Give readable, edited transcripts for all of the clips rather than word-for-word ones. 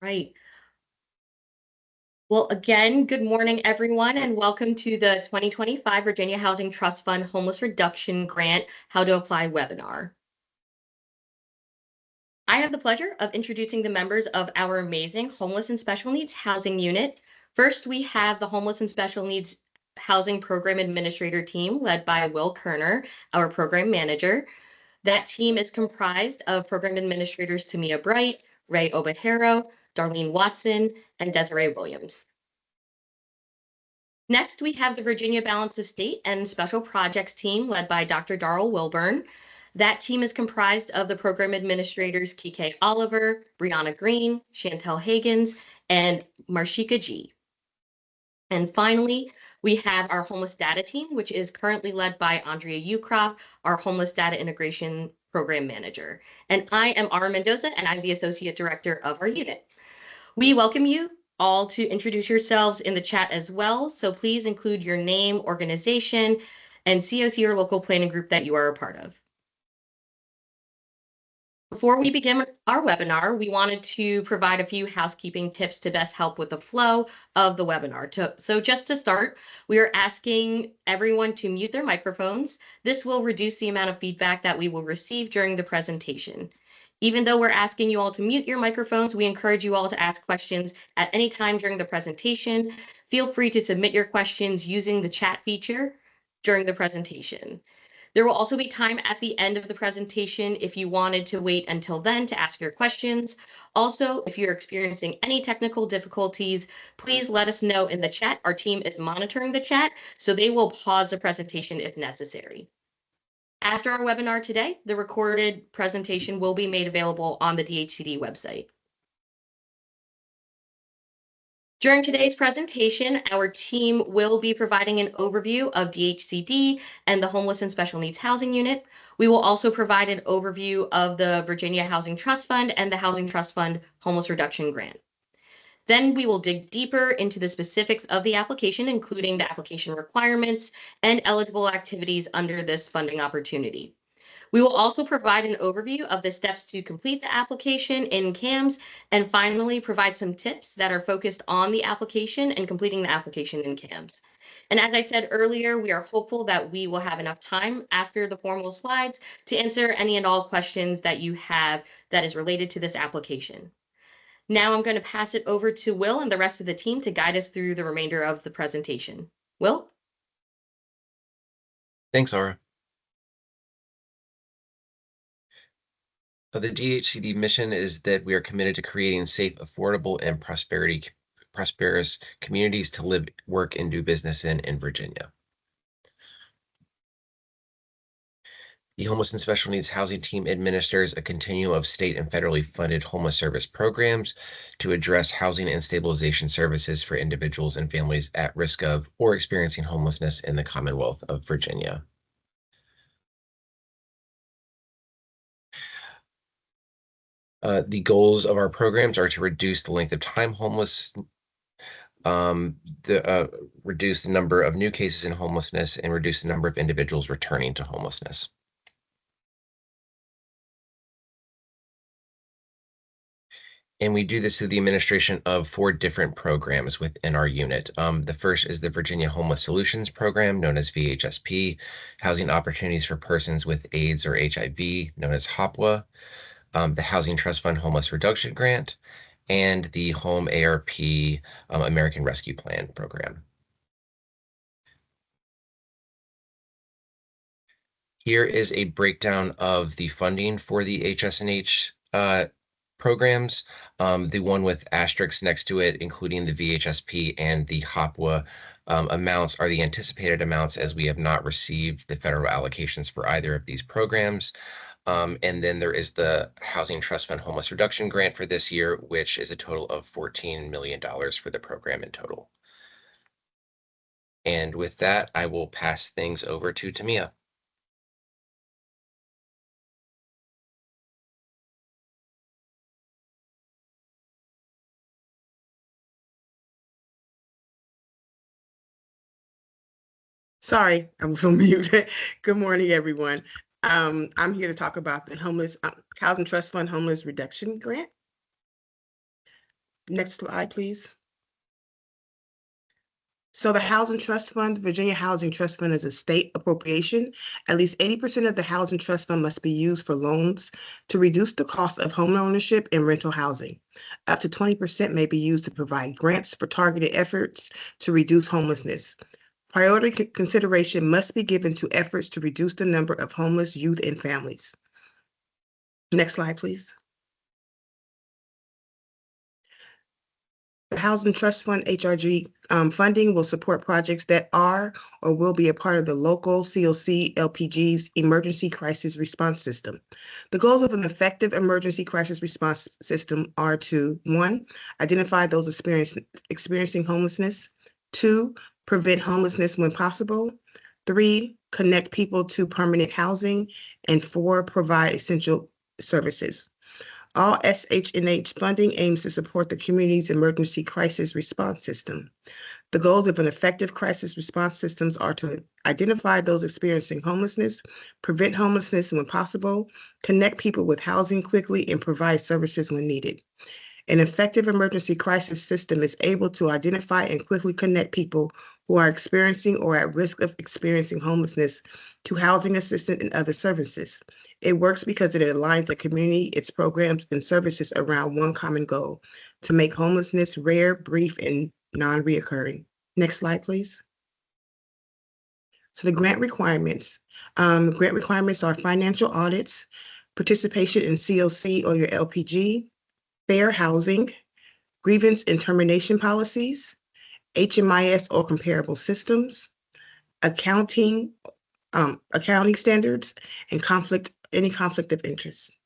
Right. Well, again, good morning, everyone, and welcome to the 2025 Virginia Housing Trust Fund Homeless Reduction Grant How to Apply webinar. I have the pleasure of introducing the members of our amazing Homeless and Special Needs Housing Unit. First, we have the Homeless and Special Needs Housing Program Administrator team led by Will Kerner, our program manager. That team is comprised of program administrators Tamia Bright, Ray Obahero, Darlene Watson, and Desiree Williams. Next, we have the Virginia Balance of State and Special Projects team led by Dr. Darrell Wilburn. That team is comprised of the program administrators Kike Oliver, Brianna Green, Chantel Hagens, and Marshika G. And finally, we have our homeless data team, which is currently led by Andrea Ukroff, our homeless data integration program manager. And I am Ara Mendoza, and I'm the associate director of our unit. We welcome you all to introduce yourselves in the chat as well. So please include your name, organization, and COC or local planning group that you are a part of. Before we begin our webinar, we wanted to provide a few housekeeping tips to best help with the flow of the webinar. So just to start, we are asking everyone to mute their microphones. This will reduce the amount of feedback that we will receive during the presentation. Even though we're asking you all to mute your microphones, we encourage you all to ask questions at any time during the presentation. Feel free to submit your questions using the chat feature during the presentation. There will also be time at the end of the presentation if you wanted to wait until then to ask your questions. Also, if you're experiencing any technical difficulties, please let us know in the chat. Our team is monitoring the chat, so they will pause the presentation if necessary. After our webinar today, the recorded presentation will be made available on the DHCD website. During today's presentation, our team will be providing an overview of DHCD and the Homeless and Special Needs Housing Unit. We will also provide an overview of the Virginia Housing Trust Fund and the Housing Trust Fund Homeless Reduction Grant. Then we will dig deeper into the specifics of the application, including the application requirements and eligible activities under this funding opportunity. We will also provide an overview of the steps to complete the application in CAMS, and finally provide some tips that are focused on the application and completing the application in CAMS. And as I said earlier, we are hopeful that we will have enough time after the formal slides to answer any and all questions that you have that is related to this application. Now I'm going to pass it over to Will and the rest of the team to guide us through the remainder of the presentation. Will? Thanks, Ara. The DHCD mission is that we are committed to creating safe, affordable, and prosperous communities to live, work, and do business in Virginia. The Homeless and Special Needs Housing Team administers a continuum of state and federally funded homeless service programs to address housing and stabilization services for individuals and families at risk of or experiencing homelessness in the Commonwealth of Virginia. The goals of our programs are to reduce the length of time homeless, reduce the number of new cases in homelessness, and reduce the number of individuals returning to homelessness. And we do this through the administration of 4 different programs within our unit. The first is the Virginia Homeless Solutions Program, known as VHSP, Housing Opportunities for Persons with AIDS or HIV, known as HOPWA, the Housing Trust Fund Homeless Reduction Grant, and the Home ARP American Rescue Plan program. Here is a breakdown of the funding for the HS&H programs. The one with asterisks next to it, including the VHSP and the HOPWA amounts, are the anticipated amounts, as we have not received the federal allocations for either of these programs. And then there is the Housing Trust Fund Homeless Reduction Grant for this year, which is a total of $14 million for the program in total. And with that, I will pass things over to Tamia. Sorry, I was on mute. Good morning, everyone. I'm here to talk about the Housing Trust Fund Homeless Reduction Grant. Next slide, please. So the Housing Trust Fund, the Virginia Housing Trust Fund is a state appropriation. At least 80% of the Housing Trust Fund must be used for loans to reduce the cost of home ownership and rental housing. Up to 20% may be used to provide grants for targeted efforts to reduce homelessness. Priority consideration must be given to efforts to reduce the number of homeless youth and families. Next slide, please. The Housing Trust Fund HRG funding will support projects that are or will be a part of the local COC LPG's emergency crisis response system. The goals of an effective emergency crisis response system are to 1, identify those experiencing homelessness, 2, prevent homelessness when possible, 3, connect people to permanent housing, and 4, provide essential services. All SH&H funding aims to support the community's emergency crisis response system. The goals of an effective crisis response systems are to identify those experiencing homelessness, prevent homelessness when possible, connect people with housing quickly, and provide services when needed. An effective emergency crisis system is able to identify and quickly connect people who are experiencing or at risk of experiencing homelessness to housing assistance and other services. It works because it aligns the community, its programs, and services around one common goal: to make homelessness rare, brief, and non-reoccurring. Next slide, please. So the grant requirements. Grant requirements are financial audits, participation in COC or your LPG, fair housing, grievance and termination policies, HMIS or comparable systems, accounting standards, and any conflict of interest.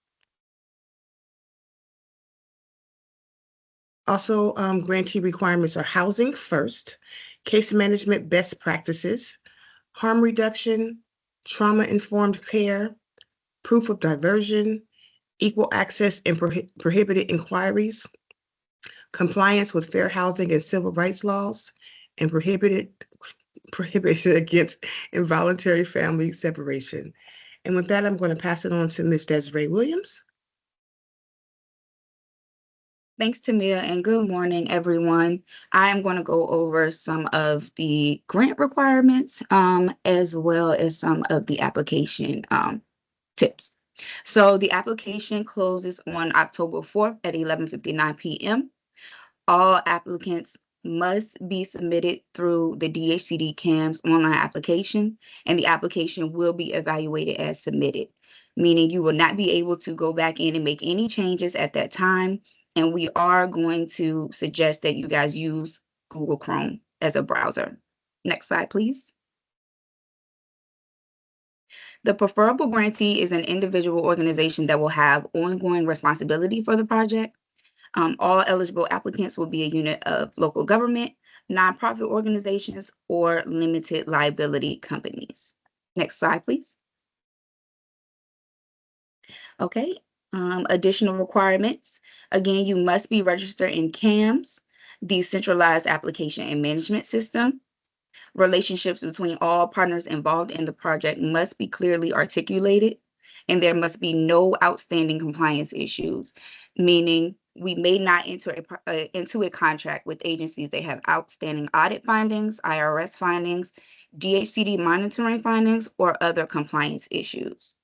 Also, grantee requirements are housing first, case management best practices, harm reduction, trauma-informed care, proof of diversion, equal access and prohibited inquiries, compliance with fair housing and civil rights laws, and prohibition against involuntary family separation. And with that, I'm going to pass it on to Ms. Desiree Williams. Thanks, Tamia, and good morning, everyone. I am going to go over some of the grant requirements as well as some of the application tips. So the application closes on October 4th at 11:59 p.m. All applicants must be submitted through the DHCD CAMS online application, and the application will be evaluated as submitted, meaning you will not be able to go back in and make any changes at that time. And we are going to suggest that you guys use Google Chrome as a browser. Next slide, please. The preferable grantee is an individual organization that will have ongoing responsibility for the project. All eligible applicants will be a unit of local government, nonprofit organizations, or limited liability companies. Next slide, please. Okay, additional requirements. Again, you must be registered in CAMS, the Centralized Application and Management System. Relationships between all partners involved in the project must be clearly articulated, and there must be no outstanding compliance issues, meaning we may not enter into a contract with agencies that have outstanding audit findings, IRS findings, DHCD monitoring findings, or other compliance issues.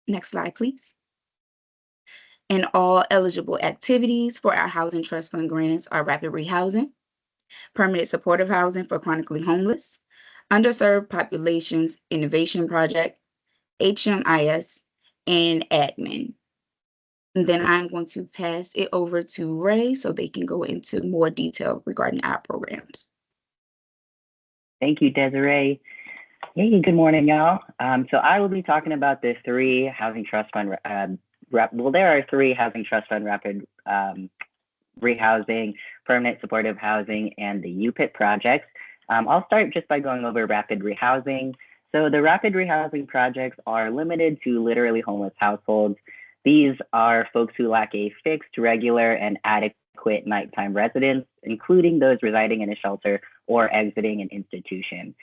Next slide, please. And all eligible activities for our Housing Trust Fund grants are rapid rehousing, permanent supportive housing for chronically homeless, underserved populations innovation project, HMIS, and admin. And then I'm going to pass it over to Ray so they can go into more detail regarding our programs. Thank you, Desiree. Hey, good morning, y'all. So I will be talking about the three Housing Trust Fund, there are three Housing Trust Fund rapid rehousing, permanent supportive housing, and the UPIT projects. I'll start just by going over rapid rehousing. So the rapid rehousing projects are limited to literally homeless households. These are folks who lack a fixed, regular, and adequate nighttime residence, including those residing in a shelter or exiting an institution.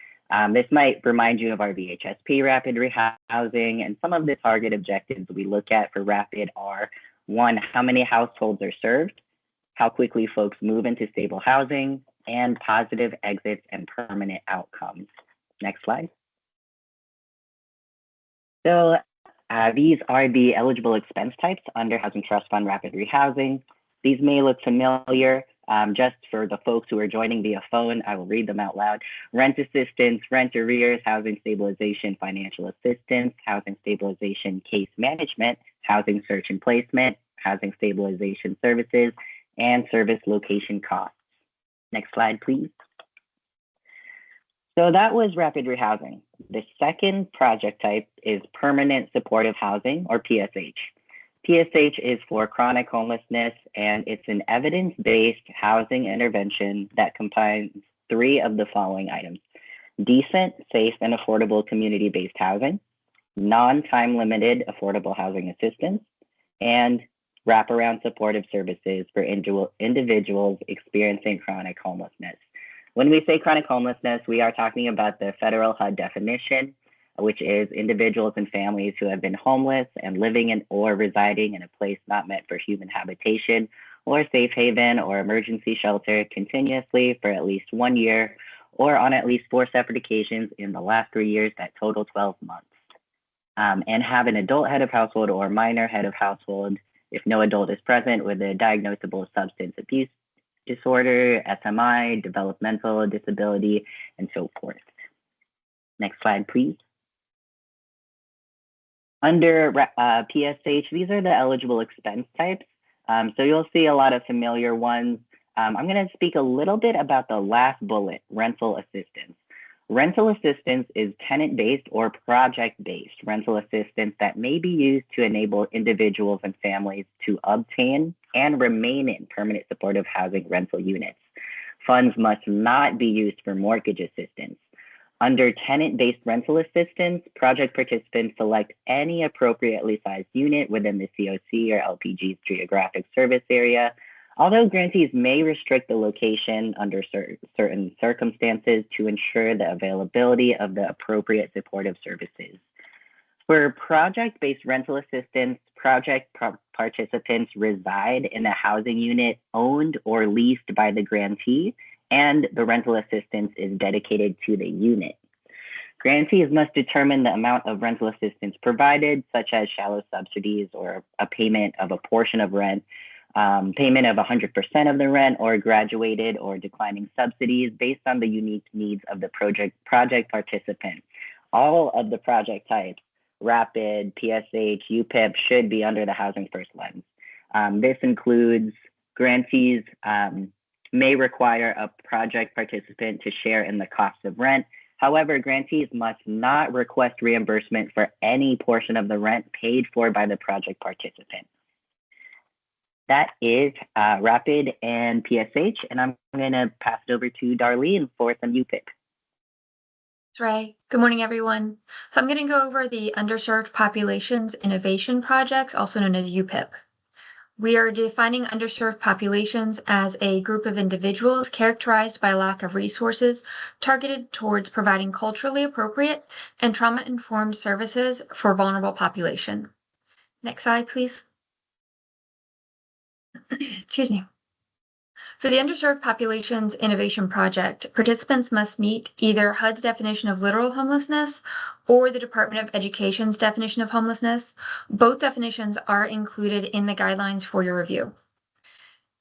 This might remind you of our VHSP rapid rehousing, and some of the target objectives we look at for rapid are: one, how many households are served? how quickly folks move into stable housing, and positive exits and permanent outcomes. Next slide. So these are the eligible expense types under Housing Trust Fund Rapid Rehousing. These may look familiar. Just for the folks who are joining via phone, I will read them out loud. Rent assistance, rent arrears, housing stabilization, financial assistance, housing stabilization case management, housing search and placement, housing stabilization services, and service location costs. Next slide, please. So that was rapid rehousing. The second project type is permanent supportive housing, or PSH. PSH is for chronic homelessness, and it's an evidence-based housing intervention that combines three of the following items: decent, safe, and affordable community-based housing, non-time limited affordable housing assistance, and wraparound supportive services for individuals experiencing chronic homelessness. When we say chronic homelessness, we are talking about the federal HUD definition, which is individuals and families who have been homeless and living in or residing in a place not meant for human habitation or safe haven or emergency shelter continuously for at least 1 year or on at least 4 separate occasions in the last 3 years that total 12 months. And have an adult head of household or minor head of household if no adult is present with a diagnosable substance abuse disorder, SMI, developmental disability, and so forth. Next slide, please. Under PSH, these are the eligible expense types. So you'll see a lot of familiar ones. I'm going to speak a little bit about the last bullet, rental assistance. Rental assistance is tenant-based or project-based rental assistance that may be used to enable individuals and families to obtain and remain in permanent supportive housing rental units. Funds must not be used for mortgage assistance. Under tenant-based rental assistance, project participants select any appropriately sized unit within the COC or LPG's geographic service area, although grantees may restrict the location under certain circumstances to ensure the availability of the appropriate supportive services. For project-based rental assistance, project participants reside in a housing unit owned or leased by the grantee, and the rental assistance is dedicated to the unit. Grantees must determine the amount of rental assistance provided, such as shallow subsidies or a payment of a portion of rent, payment of 100% of the rent, or graduated or declining subsidies based on the unique needs of the project participant. All of the project types, rapid, PSH, UPIP, should be under the Housing First lens. This includes grantees may require a project participant to share in the cost of rent. However, grantees must not request reimbursement for any portion of the rent paid for by the project participant. That is rapid and PSH, and I'm going to pass it over to Darlene for some UPIP. Thanks, Ray. Good morning, everyone. So I'm going to go over the Underserved Populations Innovation Projects, also known as UPIP. We are defining underserved populations as a group of individuals characterized by a lack of resources targeted towards providing culturally appropriate and trauma-informed services for vulnerable population. Next slide, please. Excuse me. For the Underserved Populations Innovation Project, participants must meet either HUD's definition of literal homelessness or the Department of Education's definition of homelessness. Both definitions are included in the guidelines for your review.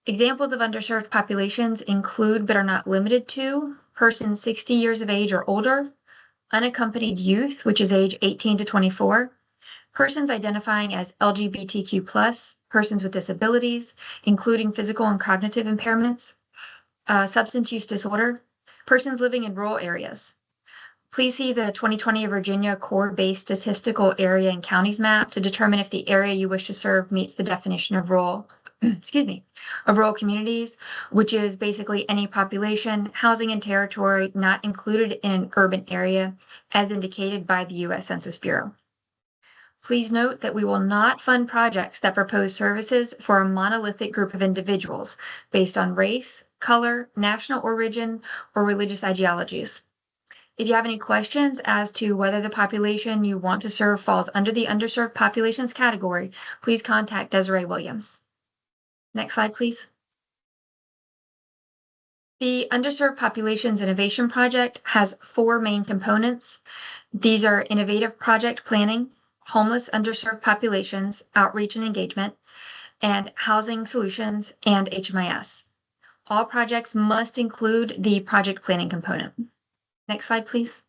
Examples of underserved populations include, but are not limited to, persons 60 years of age or older, unaccompanied youth, which is age 18 to 24, persons identifying as LGBTQ+, persons with disabilities, including physical and cognitive impairments, substance use disorder, persons living in rural areas. Please see the 2020 Virginia core-based statistical area and counties map to determine if the area you wish to serve meets the definition of rural, of rural communities, which is basically any population, housing, and territory not included in an urban area as indicated by the U.S. Census Bureau. Please note that we will not fund projects that propose services for a monolithic group of individuals based on race, color, national origin, or religious ideologies. If you have any questions as to whether the population you want to serve falls under the underserved populations category, please contact Desiree Williams. Next slide, please. The Underserved Populations Innovation Project has 4 main components. These are innovative project planning, homeless underserved populations, outreach and engagement, and housing solutions and HMIS. All projects must include the project planning component. Next slide, please.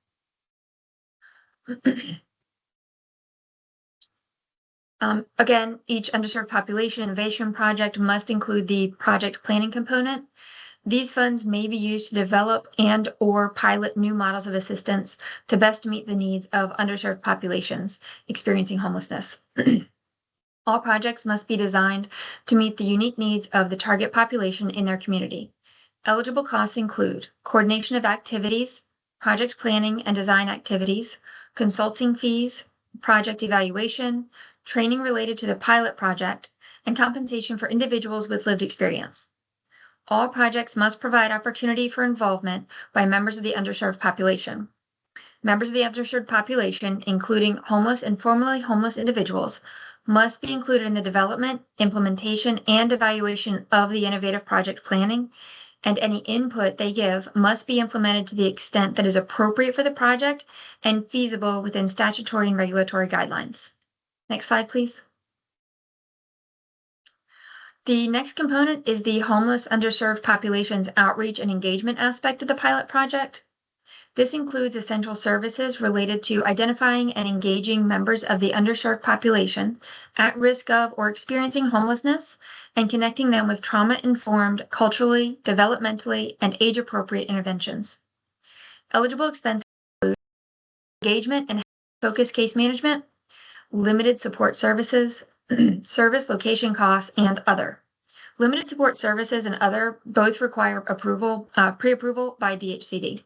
Again, each underserved population innovation project must include the project planning component. These funds may be used to develop and/or pilot new models of assistance to best meet the needs of underserved populations experiencing homelessness. All projects must be designed to meet the unique needs of the target population in their community. Eligible costs include coordination of activities, project planning and design activities, consulting fees, project evaluation, training related to the pilot project, and compensation for individuals with lived experience. All projects must provide opportunity for involvement by members of the underserved population. Members of the underserved population, including homeless and formerly homeless individuals, must be included in the development, implementation, and evaluation of the innovative project planning, and any input they give must be implemented to the extent that is appropriate for the project and feasible within statutory and regulatory guidelines. Next slide, please. The next component is the homeless underserved populations outreach and engagement aspect of the pilot project. This includes essential services related to identifying and engaging members of the underserved population at risk of or experiencing homelessness and connecting them with trauma-informed, culturally, developmentally, and age-appropriate interventions. Eligible expenses include engagement and focused case management, limited support services, service location costs, and other. Limited support services and other both require pre-approval by DHCD.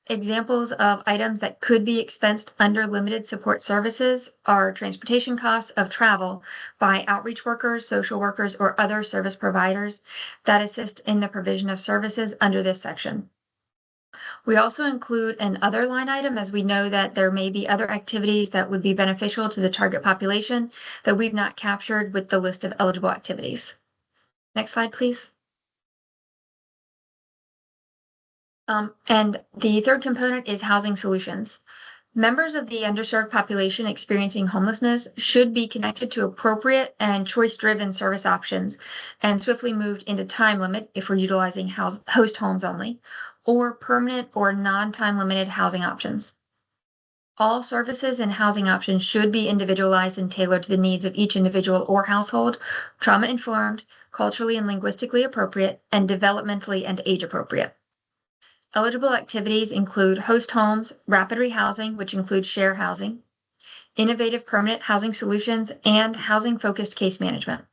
Examples of items that could be expensed under limited support services are transportation costs of travel by outreach workers, social workers, or other service providers that assist in the provision of services under this section. We also include an other line item as we know that there may be other activities that would be beneficial to the target population that we've not captured with the list of eligible activities. Next slide, please. And the third component is housing solutions. Members of the underserved population experiencing homelessness should be connected to appropriate and choice-driven service options and swiftly moved into time limit if we're utilizing host homes only, or permanent or non-time limited housing options. All services and housing options should be individualized and tailored to the needs of each individual or household, trauma-informed, culturally and linguistically appropriate, and developmentally and age-appropriate. Eligible activities include host homes, rapid rehousing, which includes share housing, innovative permanent housing solutions, and housing-focused case management.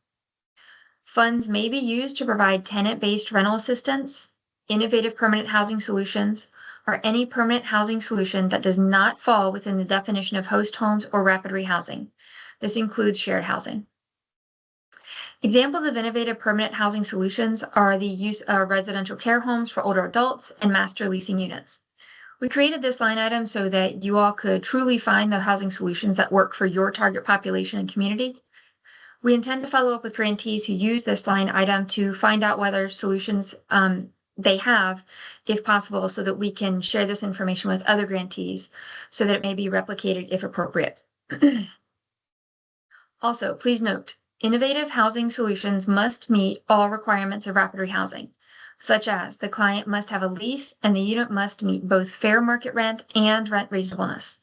Funds may be used to provide tenant-based rental assistance, innovative permanent housing solutions, or any permanent housing solution that does not fall within the definition of host homes or rapid rehousing. This includes shared housing. Examples of innovative permanent housing solutions are the use of residential care homes for older adults and master leasing units. We created this line item so that you all could truly find the housing solutions that work for your target population and community. We intend to follow up with grantees who use this line item to find out whether solutions they have, if possible, so that we can share this information with other grantees so that it may be replicated if appropriate. Also, please note, innovative housing solutions must meet all requirements of rapid rehousing, such as the client must have a lease and the unit must meet both fair market rent and rent reasonableness.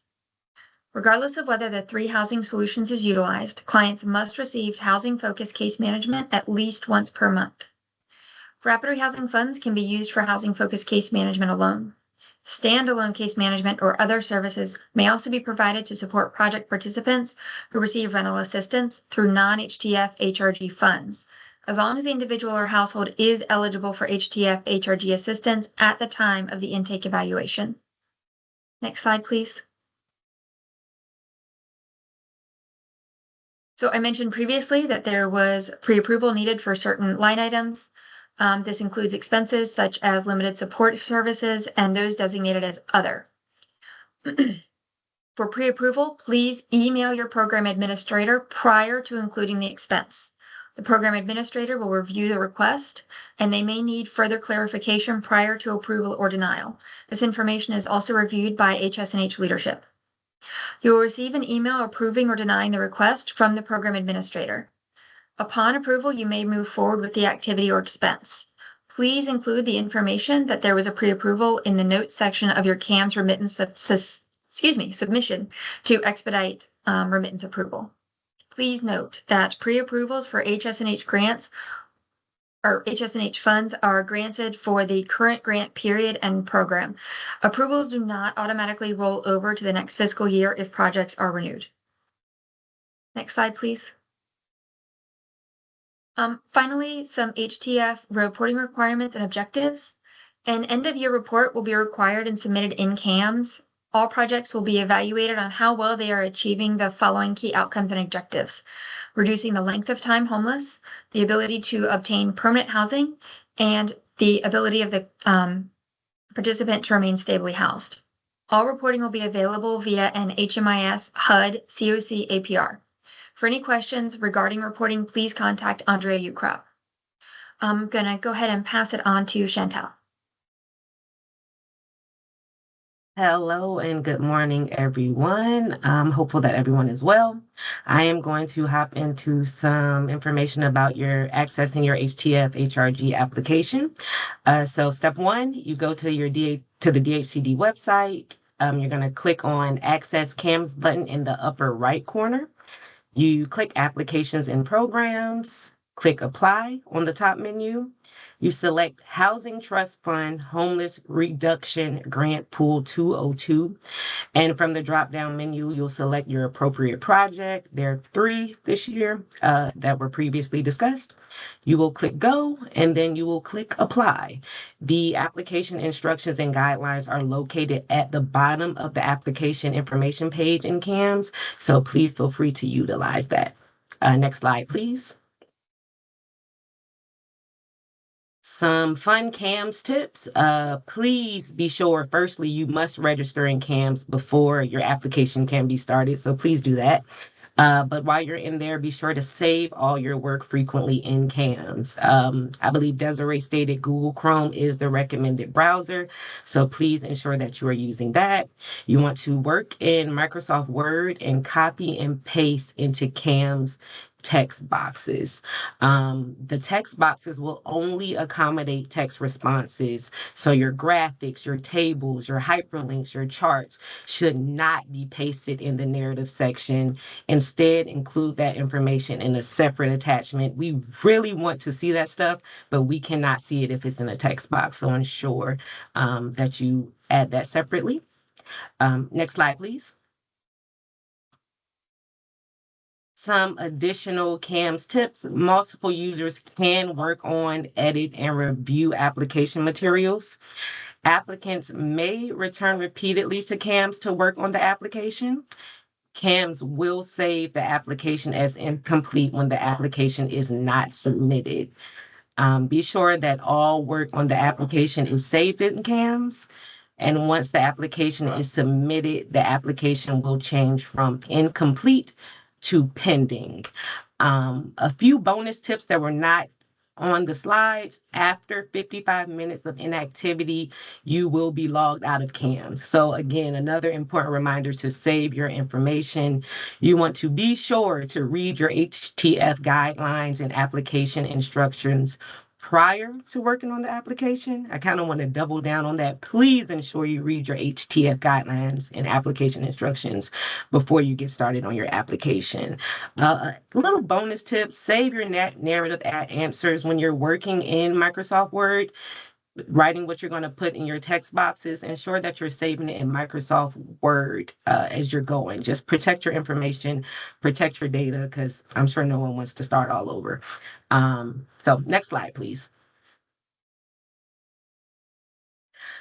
Regardless of whether the 3 housing solutions is utilized, clients must receive housing-focused case management at least once per month. Rapid rehousing funds can be used for housing-focused case management alone. Standalone case management or other services may also be provided to support project participants who receive rental assistance through non-HTF HRG funds, as long as the individual or household is eligible for HTF HRG assistance at the time of the intake evaluation. Next slide, please. So I mentioned previously that there was pre-approval needed for certain line items. This includes expenses such as limited support services and those designated as other. For pre-approval, please email your program administrator prior to including the expense. The program administrator will review the request, and they may need further clarification prior to approval or denial. This information is also reviewed by HSNH leadership. You will receive an email approving or denying the request from the program administrator. Upon approval, you may move forward with the activity or expense. Please include the information that there was a pre-approval in the notes section of your CAMS remittance submission to expedite remittance approval. Please note that pre-approvals for HSNH grants or HSNH funds are granted for the current grant period and program. Approvals do not automatically roll over to the next fiscal year if projects are renewed. Next slide, please. Finally, some HTF reporting requirements and objectives. An end-of-year report will be required and submitted in CAMS. All projects will be evaluated on how well they are achieving the following key outcomes and objectives: reducing the length of time homeless, the ability to obtain permanent housing, and the ability of the participant to remain stably housed. All reporting will be available via an HMIS HUD COC APR. For any questions regarding reporting, please contact Andrea Ukrop. I'm going to go ahead and pass it on to Chantel. Hello and good morning, everyone. I'm hopeful that everyone is well. I am going to hop into some information about accessing your HTF HRG application. So step one, you go to the DHCD website. You're going to click on Access CAMS button in the upper right corner. You click Applications and Programs, click Apply on the top menu. You select Housing Trust Fund Homeless Reduction Grant Pool 202. And from the drop-down menu, you'll select your appropriate project. There are 3 this year that were previously discussed. You will click Go, and then you will click Apply. The application instructions and guidelines are located at the bottom of the application information page in CAMS, so please feel free to utilize that. Next slide, please. Some fun CAMS tips. Please be sure, firstly, you must register in CAMS before your application can be started, so please do that. But while you're in there, be sure to save all your work frequently in CAMS. I believe Desiree stated Google Chrome is the recommended browser, so please ensure that you are using that. You want to work in Microsoft Word and copy and paste into CAMS text boxes. The text boxes will only accommodate text responses. So your graphics, your tables, your hyperlinks, your charts should not be pasted in the narrative section. Instead, include that information in a separate attachment. We really want to see that stuff, but we cannot see it if it's in a text box. So ensure that you add that separately. Next slide, please. Some additional CAMS tips. Multiple users can work on, edit, and review application materials. Applicants may return repeatedly to CAMS to work on the application. CAMS will save the application as incomplete when the application is not submitted. Be sure that all work on the application is saved in CAMS. And once the application is submitted, the application will change from incomplete to pending. A few bonus tips that were not on the slides. After 55 minutes of inactivity, you will be logged out of CAMS. So again, another important reminder to save your information. You want to be sure to read your HTF guidelines and application instructions prior to working on the application. I kind of want to double down on that. Please ensure you read your HTF guidelines and application instructions before you get started on your application. A little bonus tip, save your narrative answers when you're working in Microsoft Word, writing what you're going to put in your text boxes. Ensure that you're saving it in Microsoft Word as you're going. Just protect your information, protect your data, because I'm sure no one wants to start all over. So next slide, please.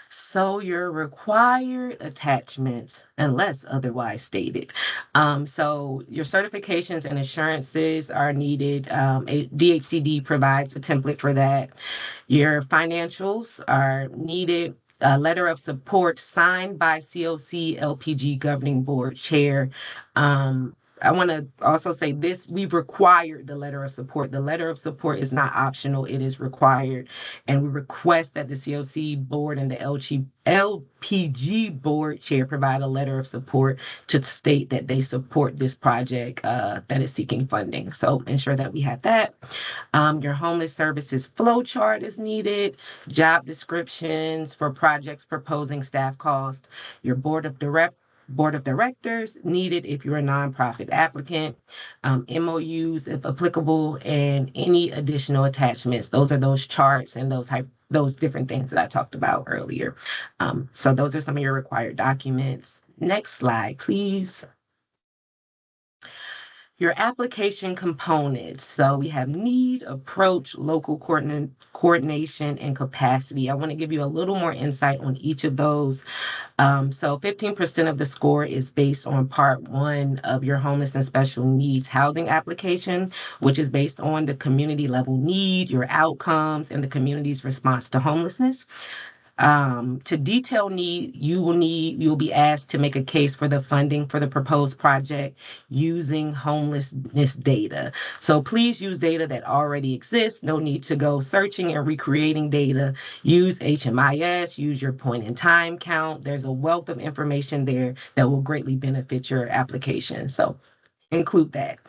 So your required attachments, unless otherwise stated. So your certifications and assurances are needed. DHCD provides a template for that. Your financials are needed. A letter of support signed by COC LPG Governing Board Chair. I want to also say this, we've required the letter of support. The letter of support is not optional, it is required. And we request that the COC board and the LPG board chair provide a letter of support to state that they support this project that is seeking funding. So ensure that we have that. Your homeless services flow chart is needed, job descriptions for projects proposing staff cost, your board of directors needed if you're a nonprofit applicant, MOUs if applicable, and any additional attachments. Those are those charts and those different things that I talked about earlier. So those are some of your required documents. Next slide, please. Your application components. So we have need, approach, local coordination, and capacity. I want to give you a little more insight on each of those. So 15% of the score is based on part 1 of your homeless and special needs housing application, which is based on the community level need, your outcomes, and the community's response to homelessness. To detail need, you'll be asked to make a case for the funding for the proposed project using homelessness data. So please use data that already exists. No need to go searching and recreating data. Use HMIS, use your point in time count. There's a wealth of information there that will greatly benefit your application. So include that.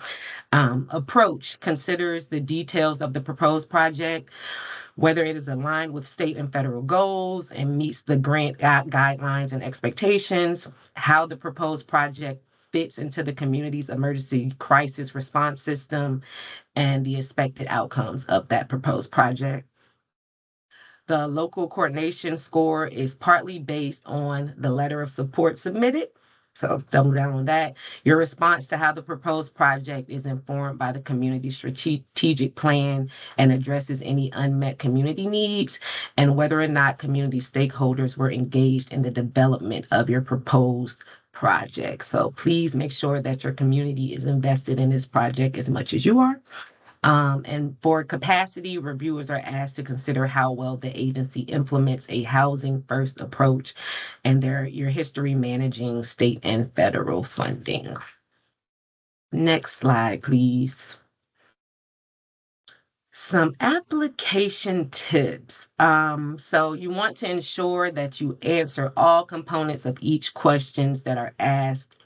Approach considers the details of the proposed project, whether it is aligned with state and federal goals and meets the grant guidelines and expectations, how the proposed project fits into the community's emergency crisis response system, and the expected outcomes of that proposed project. The local coordination score is partly based on the letter of support submitted. So double down on that. Your response to how the proposed project is informed by the community strategic plan and addresses any unmet community needs, and whether or not community stakeholders were engaged in the development of your proposed project. So please make sure that your community is invested in this project as much as you are. And for capacity, reviewers are asked to consider how well the agency implements a housing first approach and your history managing state and federal funding. Next slide, please. Some application tips. So you want to ensure that you answer all components of each questions that are asked.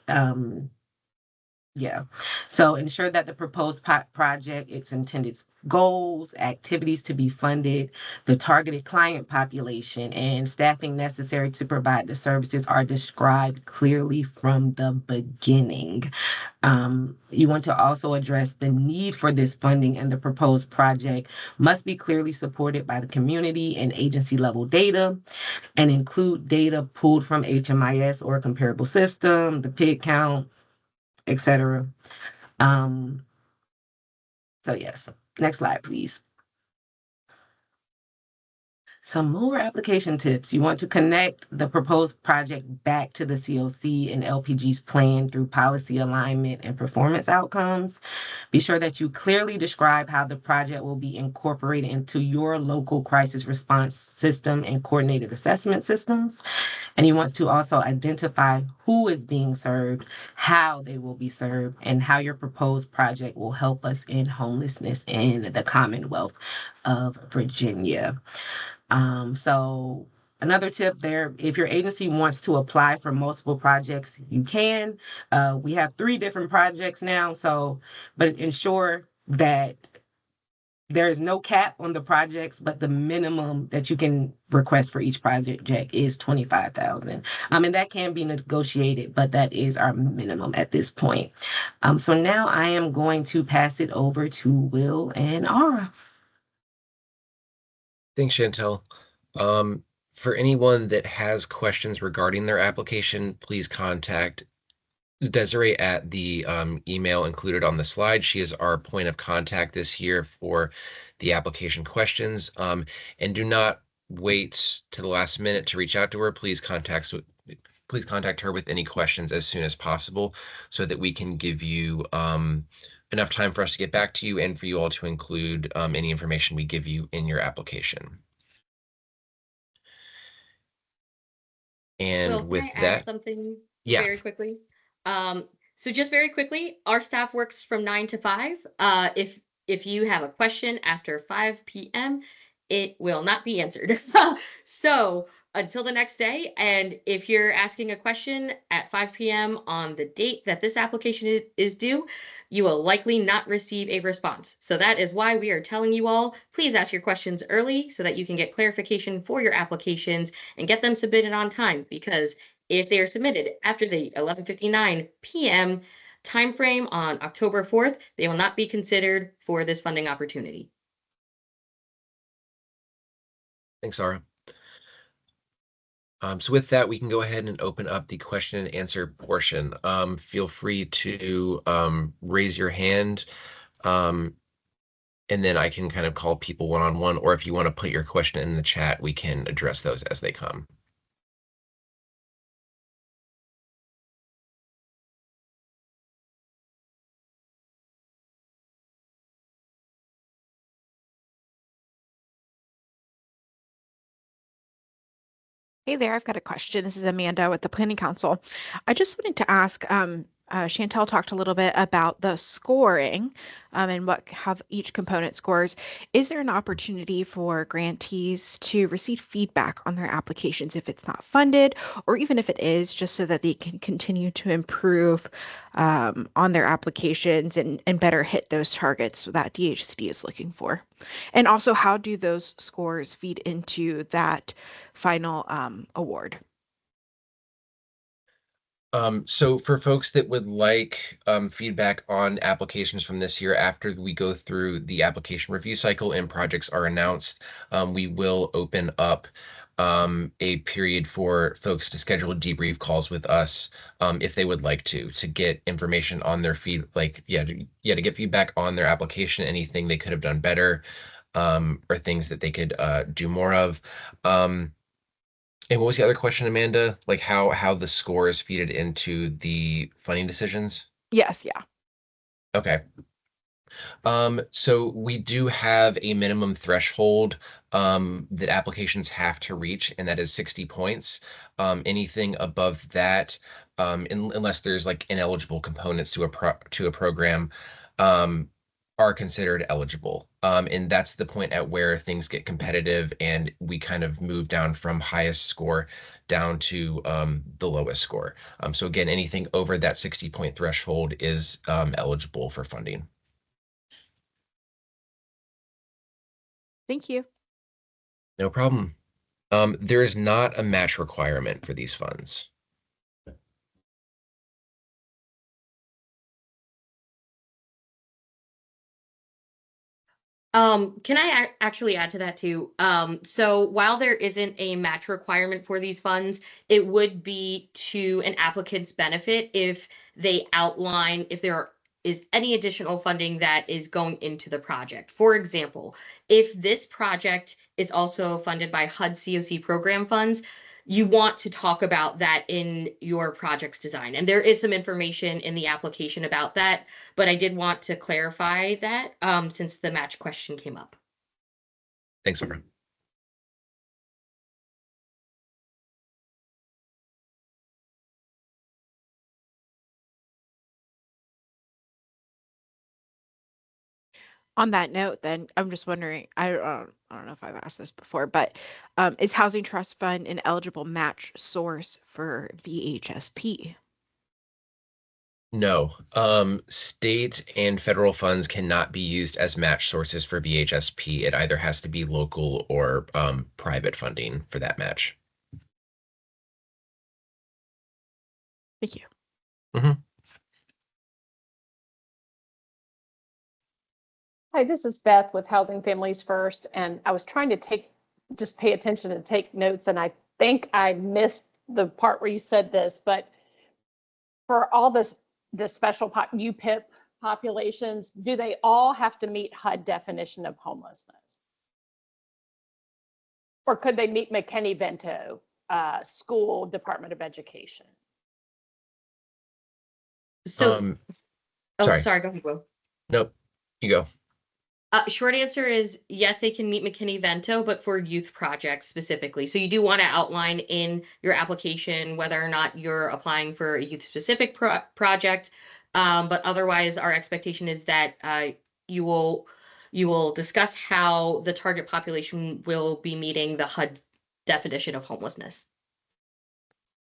So ensure that the proposed project, its intended goals, activities to be funded, the targeted client population, and staffing necessary to provide the services are described clearly from the beginning. You want to also address the need for this funding, and the proposed project must be clearly supported by the community and agency level data, and include data pulled from HMIS or a comparable system, the PID count, etc. So yes, next slide, please. Some more application tips. You want to connect the proposed project back to the COC and LPG's plan through policy alignment and performance outcomes. Be sure that you clearly describe how the project will be incorporated into your local crisis response system and coordinated assessment systems. And you want to also identify who is being served, how they will be served, and how your proposed project will help us end homelessness in the Commonwealth of Virginia. So another tip there, if your agency wants to apply for multiple projects, you can. We have 3 different projects now, but ensure that there is no cap on the projects, but the minimum that you can request for each project is $25,000. And that can be negotiated, but that is our minimum at this point. So now I am going to pass it over to Will and Aura. Thanks, Chantel. For anyone that has questions regarding their application, please contact Desiree at the email included on the slide. She is our point of contact this year for the application questions. And do not wait to the last minute to reach out to her. Please contact her with any questions as soon as possible, so that we can give you enough time for us to get back to you and for you all to include any information we give you in your application. And Will, with can I that, add something yeah. very quickly? So just very quickly, our staff works from 9 to 5. If you have a question after 5 p.m., it will not be answered. So until the next day, and if you're asking a question at 5 p.m. on the date that this application is due, you will likely not receive a response. So that is why we are telling you all, please ask your questions early so that you can get clarification for your applications and get them submitted on time, because if they are submitted after the 11:59 p.m. timeframe on October 4th, they will not be considered for this funding opportunity. Thanks, Sarah. So with that, we can go ahead and open up the question and answer portion. Feel free to raise your hand, and then I can kind of call people one-on-one, or if you want to put your question in the chat, we can address those as they come. Hey there, I've got a question. This is Amanda with the Planning Council. I just wanted to ask, Chantel talked a little bit about the scoring and how each component scores. Is there an opportunity for grantees to receive feedback on their applications if it's not funded, or even if it is, just so that they can continue to improve on their applications and better hit those targets that DHCD is looking for? And also, how do those scores feed into that final award? So for folks that would like feedback on applications from this year, after we go through the application review cycle and projects are announced, we will open up a period for folks to schedule debrief calls with us if they would like to get information on their to get feedback on their application, anything they could have done better, or things that they could do more of. And what was the other question, Amanda? Like how the score is feeded into the funding decisions? Yes, yeah. Okay. So we do have a minimum threshold that applications have to reach, and that is 60 points. Anything above that, unless there's like ineligible components to a program, are considered eligible. And that's the point at where things get competitive and we kind of move down from highest score down to the lowest score. So again, anything over that 60-point threshold is eligible for funding. Thank you. No problem. There is not a match requirement for these funds. Can I actually add to that too? So while there isn't a match requirement for these funds, it would be to an applicant's benefit if they outline if there is any additional funding that is going into the project. For example, if this project is also funded by HUD COC program funds, you want to talk about that in your project's design. And there is some information in the application about that, but I did want to clarify that since the match question came up. Thanks, Laura. On that note, then I'm just wondering, I don't know if I've asked this before, but is Housing Trust Fund an eligible match source for VHSP? No, state and federal funds cannot be used as match sources for VHSP. It either has to be local or private funding for that match. Thank you. Mm-hmm. Hi, this is Beth with Housing Families First, and I was trying to just pay attention and take notes, and I think I missed the part where you said this, but for all this special UPIP populations, do they all have to meet HUD definition of homelessness? Or could they meet McKinney-Vento school Department of Education? So, Sorry. sorry, go ahead, Will. Nope, you go. Short answer is yes, they can meet McKinney-Vento, but for youth projects specifically. So you do want to outline in your application whether or not you're applying for a youth-specific project. But otherwise, our expectation is that you will you will discuss how the target population will be meeting the HUD definition of homelessness.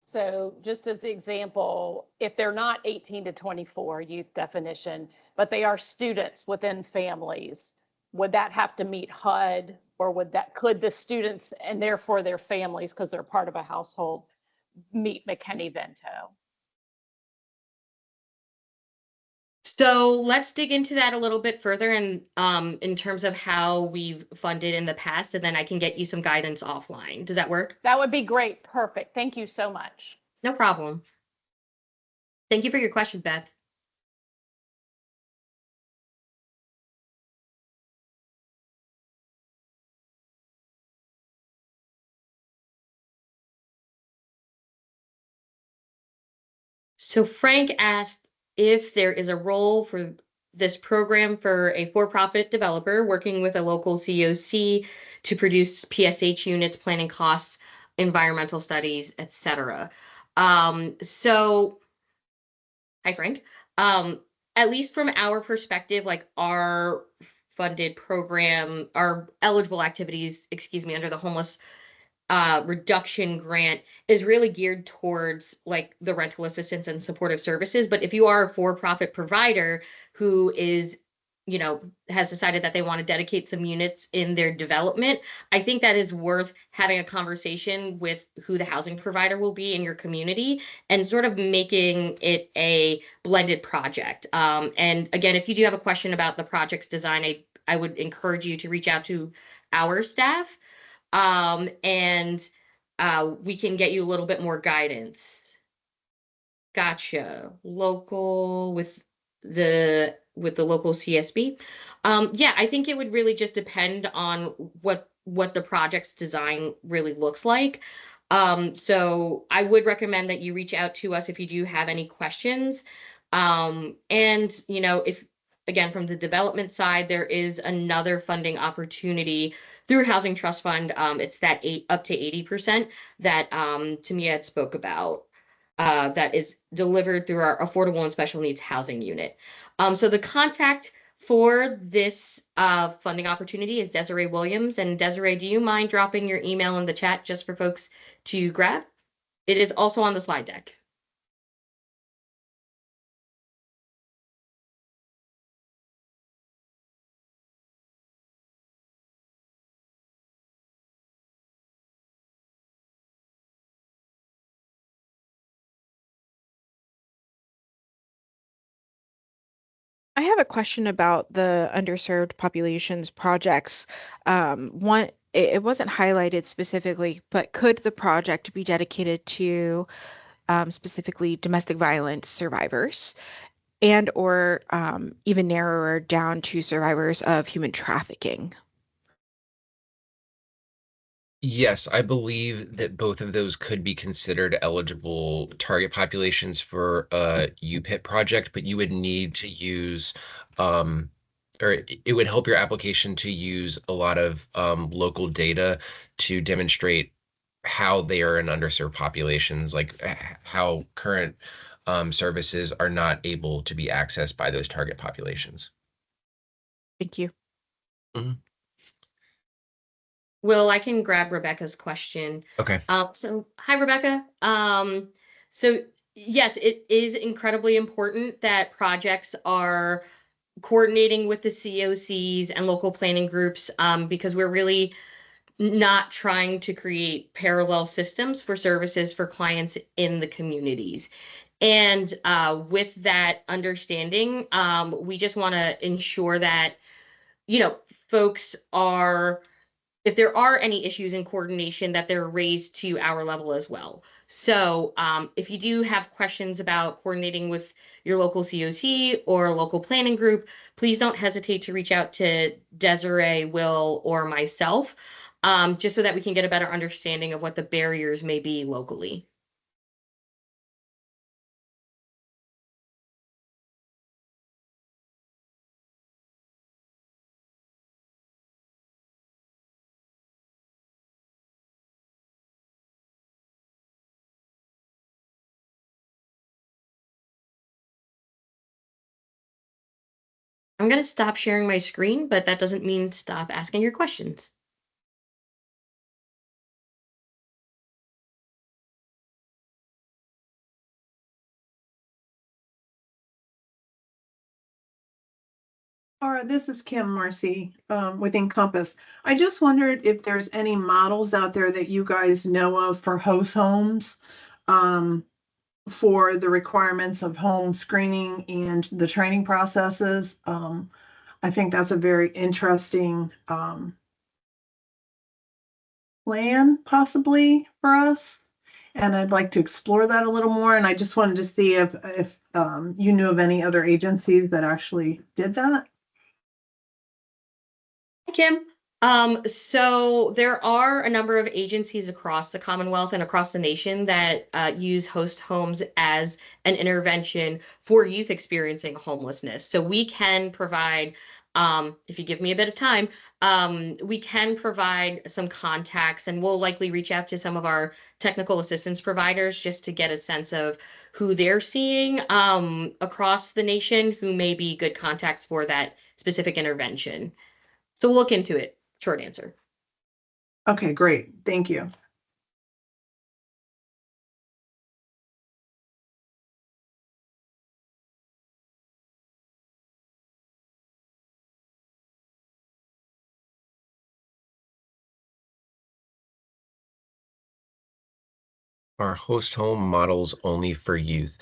So just as the example, if they're not 18 to 24 youth definition, but they are students within families, would that have to meet HUD, or could the students and therefore their families, because they're part of a household, meet McKinney-Vento? So let's dig into that a little bit further and in terms of how we've funded in the past, and then I can get you some guidance offline. Does that work? That would be great. Perfect. Thank you so much. No problem. Thank you for your question, Beth. So Frank asked if there is a role for this program for a for-profit developer working with a local COC to produce PSH units, planning costs, environmental studies, etc. So hi, Frank. At least from our perspective, like our funded program, our eligible activities, excuse me, under the homeless reduction grant is really geared towards like the rental assistance and supportive services. But if you are a for-profit provider who is, you know, has decided that they want to dedicate some units in their development, I think that is worth having a conversation with who the housing provider will be in your community and sort of making it a blended project. And again, if you do have a question about the project's design, I would encourage you to reach out to our staff and we can get you a little bit more guidance. Gotcha. Local with the local CSB. Yeah, I think it would really just depend on what the project's design really looks like. So I would recommend that you reach out to us if you do have any questions. And you know, if again from the development side, there is another funding opportunity through Housing Trust Fund. It's that up to 80% that Tamia had spoke about. That is delivered through our affordable and special needs housing unit. So the contact for this funding opportunity is Desiree Williams. And Desiree, do you mind dropping your email in the chat just for folks to grab? It is also on the slide deck. I have a question about the underserved populations projects. One, it wasn't highlighted specifically, but could the project be dedicated to specifically domestic violence survivors and or even narrower down to survivors of human trafficking? Yes, I believe that both of those could be considered eligible target populations for a UPIT project, but you would need to use, or it would help your application to use a lot of local data to demonstrate how they are in underserved populations, like how current services are not able to be accessed by those target populations. Thank you. Mhm. Will, I can grab Rebecca's question. Okay. So hi, Rebecca. So yes, it is incredibly important that projects are coordinating with the COCs and local planning groups because we're really not trying to create parallel systems for services for clients in the communities. And with that understanding, we just want to ensure that, you know, folks are if there are any issues in coordination, that they're raised to our level as well. So if you do have questions about coordinating with your local COC or local planning group, please don't hesitate to reach out to Desiree, Will, or myself, just so that we can get a better understanding of what the barriers may be locally. I'm going to stop sharing my screen, but that doesn't mean stop asking your questions. Laura, this is Kim Marcy with Encompass. I just wondered if there's any models out there that you guys know of for host homes for the requirements of home screening and the training processes. I think that's a very interesting plan possibly for us. And I'd like to explore that a little more. And I just wanted to see if you knew of any other agencies that actually did that. Hi, Kim. So there are a number of agencies across the Commonwealth and across the nation that use host homes as an intervention for youth experiencing homelessness. So we can provide, if you give me a bit of time, we can provide some contacts, and we'll likely reach out to some of our technical assistance providers just to get a sense of who they're seeing across the nation who may be good contacts for that specific intervention. So we'll look into it. Short answer. Okay, great. Thank you. Are host home models only for youth?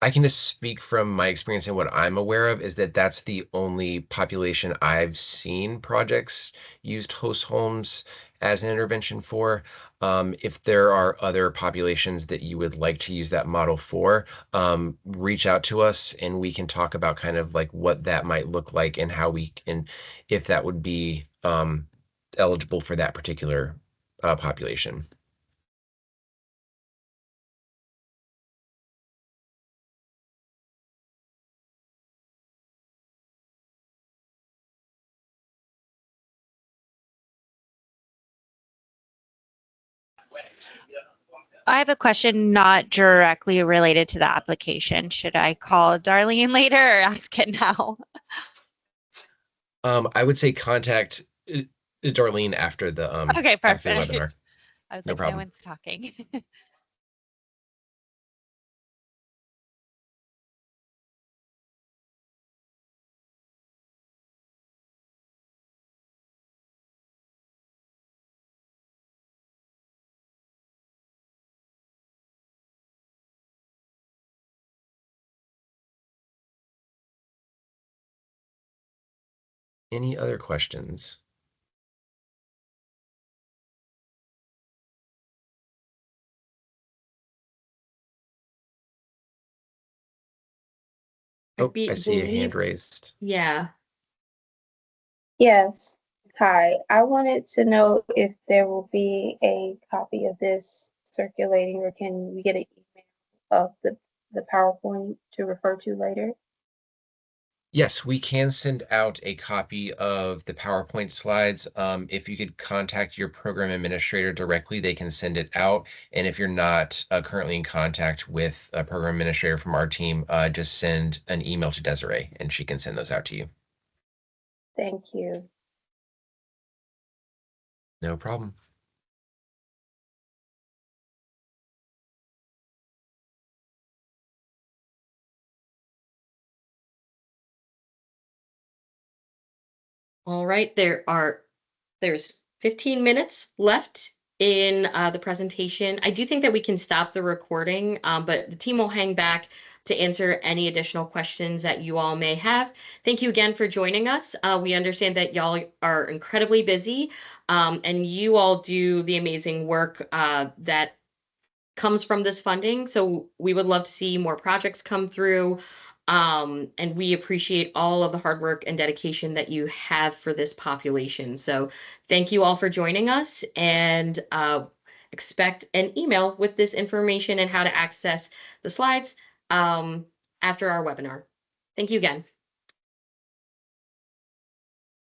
I can just speak from my experience, and what I'm aware of is that that's the only population I've seen projects used host homes as an intervention for. If there are other populations that you would like to use that model for, reach out to us and we can talk about kind of like what that might look like and how we can, if that would be eligible for that particular population. I have a question not directly related to the application. Should I call Darlene later or ask it now? I would say contact Darlene after the Okay, after the perfect. webinar. I was No like, problem. no one's talking. Any other questions? Oh, I see a hand raised. Yeah. Yes. Hi. I wanted to know if there will be a copy of this circulating, or can we get an email of the PowerPoint to refer to later? Yes, we can send out a copy of the PowerPoint slides. If you could contact your program administrator directly, they can send it out. And if you're not currently in contact with a program administrator from our team, just send an email to Desiree and she can send those out to you. Thank you. No problem. All right, there's 15 minutes left in the presentation. I do think that we can stop the recording, but the team will hang back to answer any additional questions that you all may have. Thank you again for joining us. We understand that y'all are incredibly busy, and you all do the amazing work that comes from this funding. So we would love to see more projects come through. And we appreciate all of the hard work and dedication that you have for this population. So thank you all for joining us, and expect an email with this information and how to access the slides after our webinar. Thank you again.